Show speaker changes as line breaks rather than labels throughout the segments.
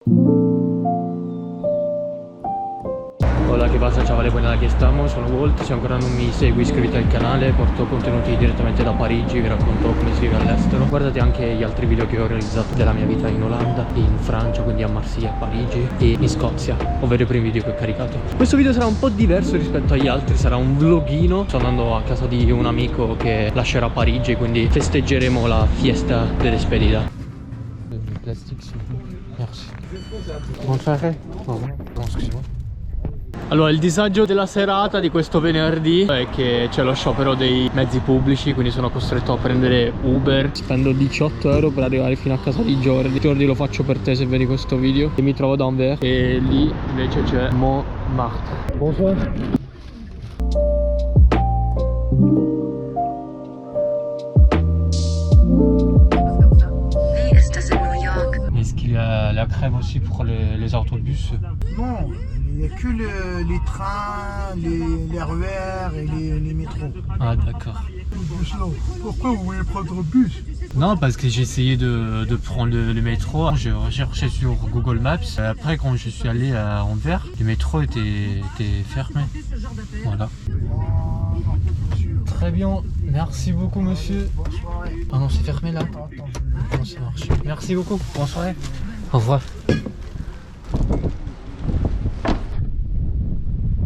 Hola, ¿qué pasa chavales? Buenas, aquí estamos, sono Walt. Se ancora non mi segui iscriviti al canale, porto contenuti direttamente da Parigi, vi racconto come si vive all'estero. Guardate anche gli altri video che ho realizzato della mia vita in Olanda, in Francia, quindi a Marsiglia, a Parigi e in Scozia, ovvero i primi video che ho caricato. Questo video sarà un po' diverso rispetto agli altri, sarà un vloghino. Sto andando a casa di un amico che lascerà Parigi, quindi festeggeremo la fiesta de despedida. Plastique, merci. Bonsoir. Excusez-moi. Allora, il disagio della serata di questo venerdì è che c'è lo sciopero dei mezzi pubblici, quindi sono costretto a prendere Uber. Spendo 18 euro per arrivare fino a casa di Jordi. Jordi, lo faccio per te se vedi questo video. E mi trovo da Anvers e lì invece c'è Montmartre. Bonsoir. Est-ce qu'il y a la crève aussi pour les autobus?
Non, il n'y a que les trains, les RER et les métros.
Ah d'accord.
Pourquoi vous voulez prendre un bus?
Non, parce que j'ai essayé de prendre le métro. J'ai recherché sur Google Maps. Après, quand je suis allé à Anvers, le métro était fermé. Voilà. Très bien, merci beaucoup monsieur. Ah non, c'est fermé là. Comment ça marche? Merci beaucoup, bonne soirée. Au revoir.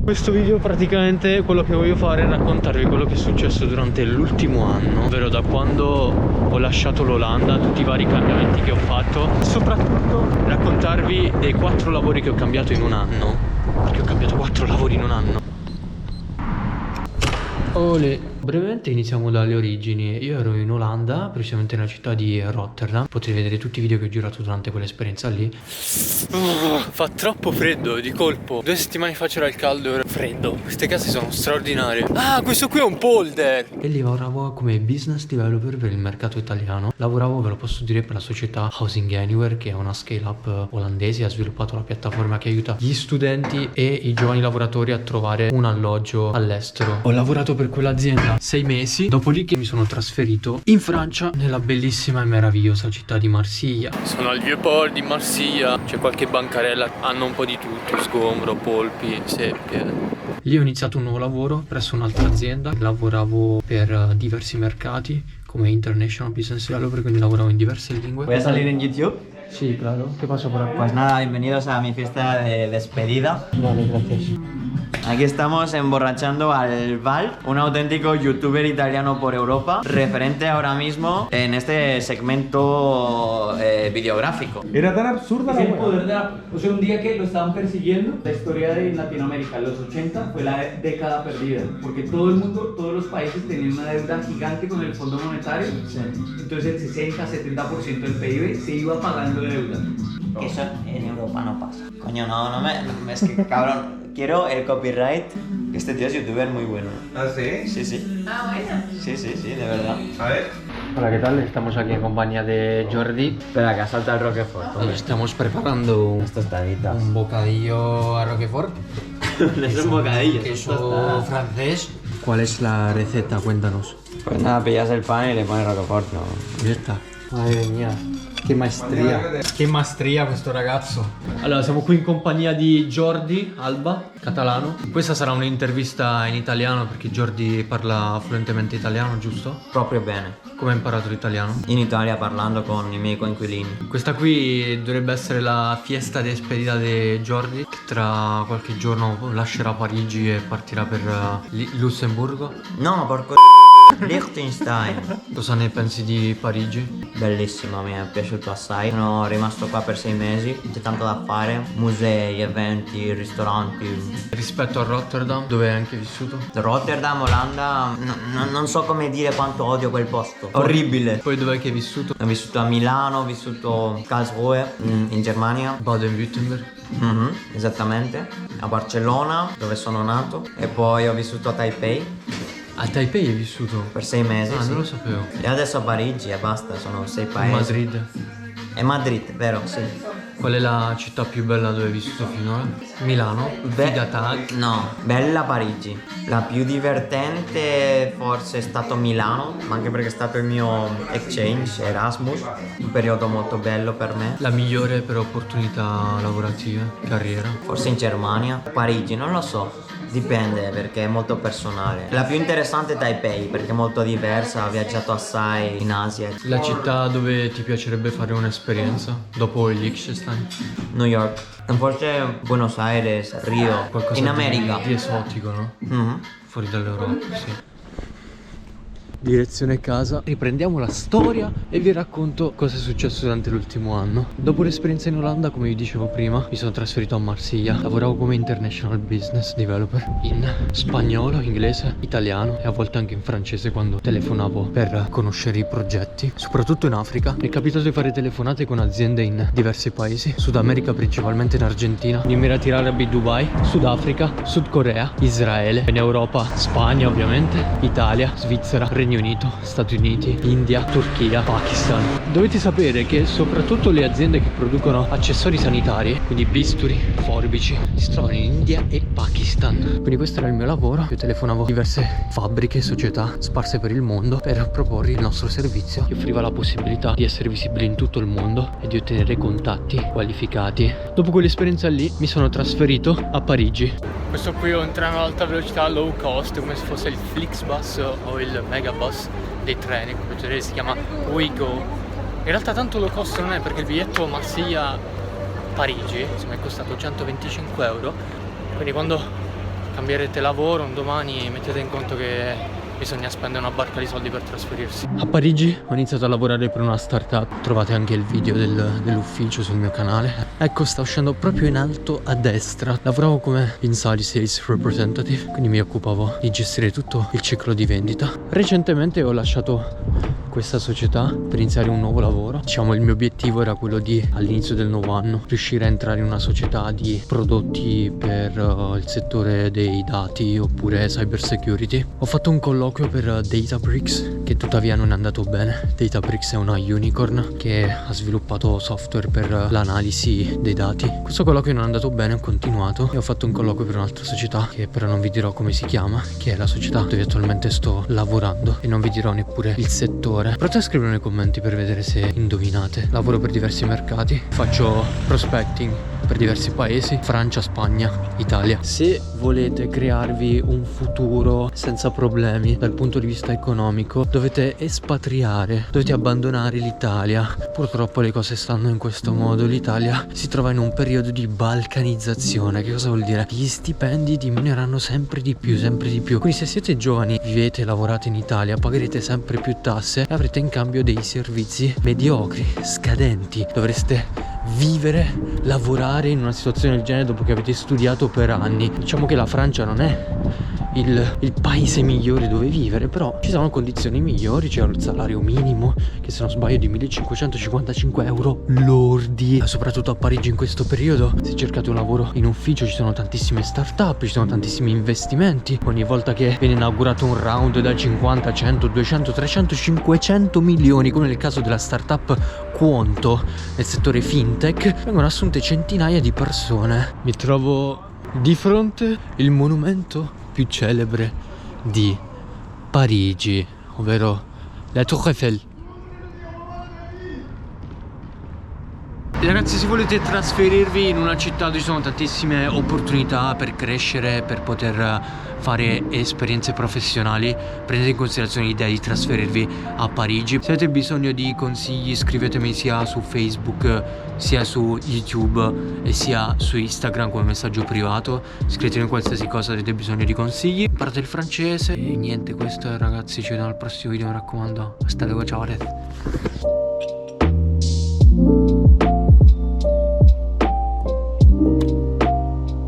Questo video praticamente quello che voglio fare è raccontarvi quello che è successo durante l'ultimo anno, ovvero da quando ho lasciato l'Olanda, tutti i vari cambiamenti che ho fatto, e soprattutto raccontarvi dei 4 lavori che ho cambiato in un anno, perché ho cambiato 4 lavori in un anno. Ole. Brevemente iniziamo dalle origini. Io ero in Olanda, precisamente nella città di Rotterdam. Potete vedere tutti i video che ho girato durante quell'esperienza lì. Fa troppo freddo di colpo. 2 settimane fa c'era il caldo e ora freddo. Queste case sono straordinarie. Ah, questo qui è un polder. E lì lavoravo come business developer per il mercato italiano. Lavoravo, ve lo posso dire, per la società Housing Anywhere, che è una scale up olandese. Ha sviluppato la piattaforma che aiuta gli studenti e i giovani lavoratori a trovare un alloggio all'estero. Ho lavorato per quell'azienda 6 mesi, dopodiché mi sono trasferito in Francia, nella bellissima e meravigliosa città di Marsiglia. Sono al Vieux-Port di Marsiglia, c'è qualche bancarella, hanno un po' di tutto, sgombro, polpi, seppie. Lì ho iniziato un nuovo lavoro presso un'altra azienda, lavoravo per diversi mercati come International Business Developer, quindi lavoravo in diverse lingue.
¿Voy a salir en YouTube?
Sí, claro. ¿Qué pasó por aquí?
Pues nada, bienvenidos a mi fiesta de despedida.
Vale, gracias.
Aquí estamos emborrachando al Val, un auténtico youtuber italiano por Europa, referente ahora mismo en este segmento videográfico.
Era tan absurda la
Es el
wea.
poder de la... O sea, un día que lo estaban persiguiendo, la historia de Latinoamérica en los 80 fue la década perdida, porque todo el mundo, todos los países tenían una deuda gigante con el Fondo Monetario, entonces el 60-70% del PIB se iba pagando deuda.
Eso en Europa no pasa. Coño, es que cabrón, quiero el copyright. Este tío es youtuber muy bueno.
¿Ah, sí?
Sí, sí.
Ah, bueno.
Sí, de verdad.
A ver.
Hola, ¿qué tal? Estamos aquí en compañía de Jordi.
Espera, que salta el Roquefort.
Estamos preparando
Unas tostaditas.
un bocadillo a Roquefort.
Es un bocadillo.
Queso francés. ¿Cuál es la receta? Cuéntanos.
Pues nada, pillas el pan y le pones Roquefort, no.
Ya está. Madre mia, che maestria. Che maestria questo ragazzo. Allora, siamo qui in compagnia di Jordi Alba, catalano. Questa sarà un'intervista in italiano perché Jordi parla fluentemente italiano, giusto?
Proprio bene.
Come hai imparato l'italiano?
In Italia parlando con i miei coinquilini.
Questa qui dovrebbe essere la fiesta di despedida di Jordi, che tra qualche giorno lascerà Parigi e partirà per Lussemburgo.
No, porco Liechtenstein.
Cosa ne pensi di Parigi?
Bellissima, mi è piaciuto assai. Sono rimasto qua per 6 mesi, c'è tanto da fare. Musei, eventi, ristoranti.
Rispetto a Rotterdam, dove hai anche vissuto?
Rotterdam, Olanda, non so come dire quanto odio quel posto. Orribile.
Poi dov'è che hai vissuto?
Ho vissuto a Milano, ho vissuto a Karlsruhe in Germania.
Baden-Württemberg.
Esattamente. A Barcellona, dove sono nato. E poi ho vissuto a Taipei.
A Taipei hai vissuto?
Per 6 mesi.
Ah,
sì.
non lo sapevo.
E adesso a Parigi e basta, sono 6
A
paesi.
Madrid.
E Madrid, vero? Sì.
Qual è la città più bella dove hai vissuto finora? Milano? Fidata?
No, bella Parigi. La più divertente forse è stato Milano, ma anche perché è stato il mio exchange Erasmus, un periodo molto bello per me.
La migliore per opportunità lavorative, carriera?
Forse in Germania. Parigi, non lo so. Dipende perché è molto personale. La più interessante è Taipei perché è molto diversa, ho viaggiato assai in Asia.
La città dove ti piacerebbe fare un'esperienza dopo il Liechtenstein?
New York. Forse Buenos Aires, Rio.
Qualcosa
in America.
di esotico, no?
Mhm.
Fuori dall'Europa, sì. Direzione casa, riprendiamo la storia e vi racconto cosa è successo durante l'ultimo anno. Dopo l'esperienza in Olanda, come vi dicevo prima, mi sono trasferito a Marsiglia. Lavoravo come International Business Developer in spagnolo, inglese, italiano e a volte anche in francese quando telefonavo per conoscere i progetti. Soprattutto in Africa. Mi è capitato di fare telefonate con aziende in diversi paesi. Sud America, principalmente in Argentina, gli Emirati Arabi, Dubai, Sudafrica, Sud Corea, Israele, in Europa, Spagna ovviamente, Italia, Svizzera, Regno Unito, Stati Uniti, India, Turchia, Pakistan. Dovete sapere che soprattutto le aziende che producono accessori sanitari, quindi bisturi, forbici, si trovano in India e Pakistan. Quindi questo era il mio lavoro. Io telefonavo a diverse fabbriche e società sparse per il mondo per proporre il nostro servizio che offriva la possibilità di essere visibili in tutto il mondo e di ottenere contatti qualificati. Dopo quell'esperienza lì mi sono trasferito a Parigi. Questo qui è un treno ad alta velocità low cost, come se fosse il Flixbus o il Megabus dei treni, come vedete si chiama Ouigo. In realtà tanto low cost non è, perché il biglietto Marsiglia-Parigi insomma è costato 125 euro. Quindi quando cambierete lavoro un domani mettete in conto che bisogna spendere una barca di soldi per trasferirsi. A Parigi ho iniziato a lavorare per una startup. Trovate anche il video dell'ufficio sul mio canale. Ecco, sta uscendo proprio in alto a destra. Lavoravo come Inside Sales Representative, quindi mi occupavo di gestire tutto il ciclo di vendita. Recentemente ho lasciato questa società per iniziare un nuovo lavoro. Diciamo il mio obiettivo era quello di, all'inizio del nuovo anno, riuscire a entrare in una società di prodotti per il settore dei dati oppure cyber security. Ho fatto un colloquio per Databricks che tuttavia non è andato bene. Databricks è una unicorn che ha sviluppato software per l'analisi dei dati. Questo colloquio non è andato bene, ho continuato e ho fatto un colloquio per un'altra società che però non vi dirò come si chiama, che è la società dove attualmente sto lavorando, e non vi dirò neppure il settore. Provate a scrivere nei commenti per vedere se indovinate. Lavoro per diversi mercati, faccio prospecting per diversi paesi: Francia, Spagna, Italia. Se volete crearvi un futuro senza problemi dal punto di vista economico, dovete espatriare, dovete abbandonare l'Italia. Purtroppo le cose stanno in questo modo. L'Italia si trova in un periodo di balcanizzazione. Che cosa vuol dire? Gli stipendi diminuiranno sempre di più, sempre di più. Quindi se siete giovani, vivete e lavorate in Italia, pagherete sempre più tasse e avrete in cambio dei servizi mediocri, scadenti. Dovreste vivere, lavorare in una situazione del genere dopo che avete studiato per anni. Diciamo che la Francia non è il paese migliore dove vivere, però ci sono condizioni migliori. C'è il salario minimo che, se non sbaglio, è di 1555 euro lordi. Soprattutto a Parigi in questo periodo, se cercate un lavoro in ufficio, ci sono tantissime start-up, ci sono tantissimi investimenti. Ogni volta che viene inaugurato un round da 50, 100, 200, 300, 500 milioni, come nel caso della startup Quonto nel settore fintech, vengono assunte centinaia di persone. Mi trovo di fronte il monumento più celebre di Parigi, ovvero la Tour Eiffel. Ragazzi, se volete trasferirvi in una città dove ci sono tantissime opportunità per crescere, per poter fare esperienze professionali, prendete in considerazione l'idea di trasferirvi a Parigi. Se avete bisogno di consigli, scrivetemi sia su Facebook, sia su YouTube e sia su Instagram come messaggio privato. Scrivetemi qualsiasi cosa avete bisogno di consigli. Imparate il francese. E niente, questo è, ragazzi, ci vediamo al prossimo video, mi raccomando. Hasta luego, ciao.